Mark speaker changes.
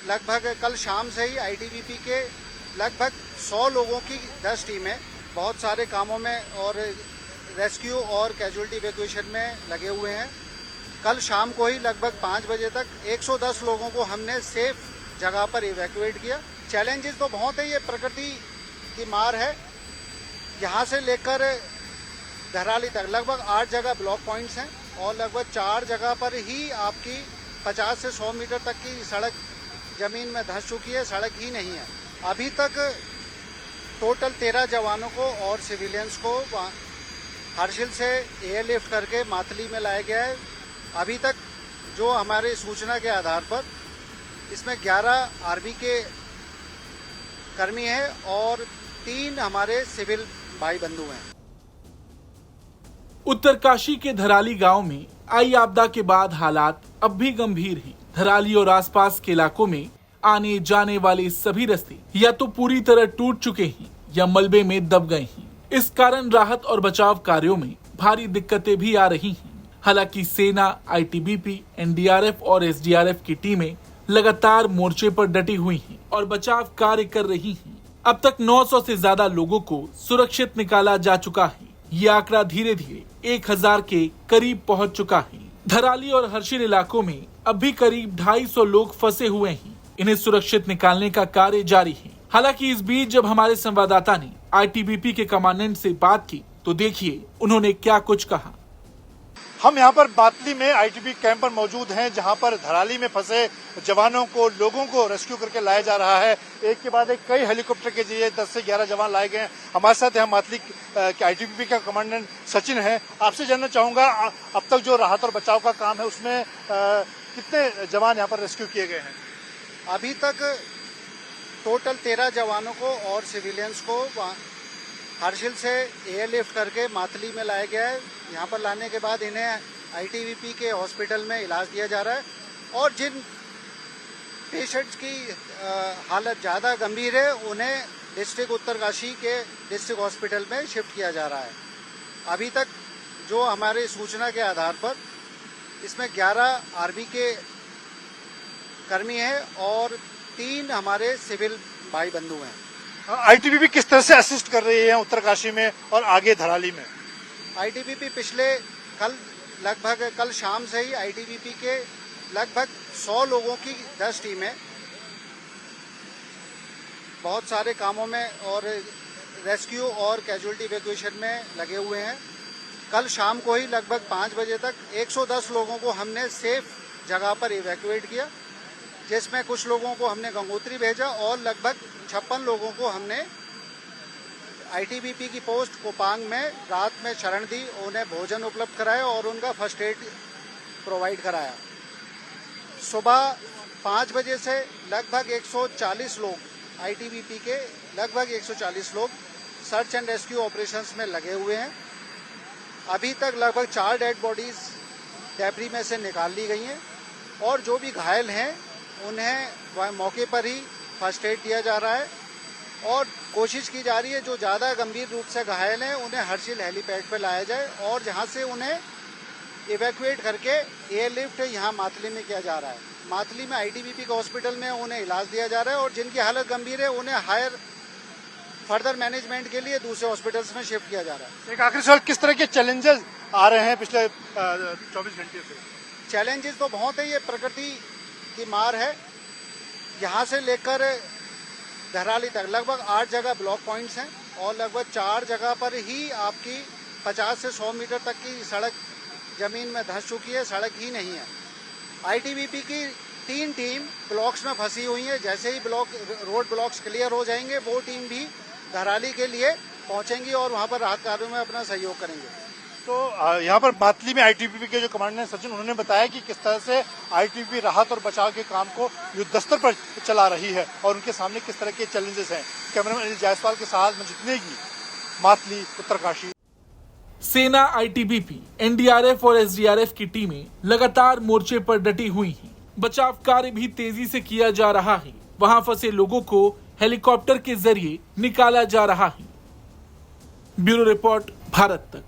Speaker 1: लगभग कल शाम से ही आईटीबीपी के लगभग 100 लोगों की 10 टीमें बहुत सारे कामों में और रेस्क्यू और कैजुअल्टी इवैक्यूएशन में लगे हुए हैं। कल शाम को ही लगभग 5 बजे तक 110 लोगों को हमने सेफ जगह पर इवैक्यूएट किया। चैलेंजेस तो बहुत है, ये प्रकृति की मार है। यहाँ से लेकर धराली तक लगभग 8 जगह ब्लॉक पॉइंट्स हैं और लगभग 4 जगह पर ही आपकी 50 से 100 मीटर तक की सड़क जमीन में धंस चुकी है, सड़क ही नहीं है। अभी तक टोटल 13 जवानों को और सिविलियंस को हर्षिल से एयरलिफ्ट करके मातली में लाया गया है। अभी तक जो हमारी सूचना के आधार पर इसमें 11 आर्मी के कर्मी हैं और 3 हमारे सिविल भाई बंधु हैं।
Speaker 2: उत्तरकाशी के धराली गांव में आई आपदा के बाद हालात अब भी गंभीर हैं। धराली और आसपास के इलाकों में आने जाने वाले सभी रास्ते या तो पूरी तरह टूट चुके हैं या मलबे में दब गए हैं। इस कारण राहत और बचाव कार्यों में भारी दिक्कतें भी आ रही हैं। हालांकि सेना, आईटीबीपी, एनडीआरएफ और एसडीआरएफ की टीमें लगातार मोर्चे पर डटी हुई हैं और बचाव कार्य कर रही हैं। अब तक 900 से ज्यादा लोगों को सुरक्षित निकाला जा चुका है। ये आंकड़ा धीरे धीरे 1000 के करीब पहुंच चुका है। धराली और हर्षिल इलाकों में अब भी करीब 250 लोग फंसे हुए हैं। इन्हें सुरक्षित निकालने का कार्य जारी है। हालांकि इस बीच जब हमारे संवाददाता ने आईटीबीपी के कमांडेंट से बात की तो देखिए उन्होंने क्या कुछ कहा।
Speaker 3: हम यहाँ पर बातली में आईटीबीपी कैंप पर मौजूद हैं, जहाँ पर धराली में फंसे जवानों को, लोगों को रेस्क्यू करके लाया जा रहा है। एक के बाद एक कई हेलीकॉप्टर के जरिए 10 से 11 जवान लाए गए हैं। हमारे साथ यहाँ मातली के आईटीबीपी का कमांडेंट सचिन है। आपसे जानना चाहूंगा, अब तक जो राहत और बचाव का काम है उसमें कितने जवान यहाँ पर रेस्क्यू किए गए हैं?
Speaker 1: अभी तक टोटल 13 जवानों को और सिविलियंस को हर्षिल से एयरलिफ्ट करके मातली में लाया गया है। यहाँ पर लाने के बाद इन्हें आईटीबीपी के हॉस्पिटल में इलाज दिया जा रहा है और जिन पेशेंट्स की हालत ज़्यादा गंभीर है उन्हें डिस्ट्रिक्ट उत्तरकाशी के डिस्ट्रिक्ट हॉस्पिटल में शिफ्ट किया जा रहा है। अभी तक जो हमारी सूचना के आधार पर इसमें 11 आर्मी के कर्मी हैं और 3 हमारे सिविल भाई बंधु हैं।
Speaker 3: आईटीबीपी किस तरह से असिस्ट कर रही है उत्तरकाशी में और आगे धराली में?
Speaker 1: आईटीबीपी लगभग कल शाम से ही आईटीबीपी के लगभग 100 लोगों की 10 टीमें बहुत सारे कामों में और रेस्क्यू और कैजुअल्टी इवैक्यूएशन में लगे हुए हैं। कल शाम को ही लगभग 5 बजे तक 110 लोगों को हमने सेफ जगह पर इवैक्यूएट किया, जिसमें कुछ लोगों को हमने गंगोत्री भेजा और लगभग 56 लोगों को हमने आईटीबीपी की पोस्ट कोपांग में रात में शरण दी, उन्हें भोजन उपलब्ध कराया और उनका फर्स्ट एड प्रोवाइड कराया। सुबह 5 बजे से लगभग 140 लोग आईटीबीपी के लगभग 140 लोग सर्च एंड रेस्क्यू ऑपरेशंस में लगे हुए हैं। अभी तक लगभग 4 डेड बॉडीज डेब्री में से निकाल ली गई हैं और जो भी घायल हैं उन्हें मौके पर ही फर्स्ट एड दिया जा रहा है और कोशिश की जा रही है जो ज़्यादा गंभीर रूप से घायल हैं उन्हें हर्षिल हेलीपैड पर लाया जाए और जहां से उन्हें इवैक्यूएट करके एयरलिफ्ट यहाँ मातली में किया जा रहा है। मातली में आईटीबीपी के हॉस्पिटल में उन्हें इलाज दिया जा रहा है और जिनकी हालत गंभीर है उन्हें हायर फर्दर मैनेजमेंट के लिए दूसरे हॉस्पिटल्स में शिफ्ट किया जा रहा है।
Speaker 3: एक आखिरी सवाल, किस तरह के चैलेंजेस आ रहे हैं पिछले 24 घंटे से?
Speaker 1: चैलेंजेस तो बहुत है, ये प्रकृति की मार है। यहाँ से लेकर धराली तक लगभग 8 जगह ब्लॉक पॉइंट्स हैं और लगभग 4 जगह पर ही आपकी 50 से 100 मीटर तक की सड़क जमीन में धंस चुकी है, सड़क ही नहीं है। आईटीबीपी की 3 टीम ब्लॉक्स में फंसी हुई है। जैसे ही रोड ब्लॉक्स क्लियर हो जाएंगे वो टीम भी धराली के लिए पहुंचेंगी और वहां पर राहत कार्यों में अपना सहयोग करेंगे।
Speaker 3: तो यहाँ पर मातली में आईटीबीपी के जो कमांडेंट सचिन, उन्होंने बताया कि किस तरह से आईटीबीपी राहत और बचाव के काम को युद्धस्तर पर चला रही है और उनके सामने किस तरह के चैलेंजेस हैं। कैमरामैन अनिल जायसवाल के साथ में जितनेगी, मातली, उत्तरकाशी।
Speaker 2: सेना, आईटीबीपी, एनडीआरएफ और एसडीआरएफ की टीमें लगातार मोर्चे पर डटी हुई हैं। बचाव कार्य भी तेजी से किया जा रहा है। वहां फंसे लोगों को हेलीकॉप्टर के जरिए निकाला जा रहा है। ब्यूरो रिपोर्ट, भारत तक।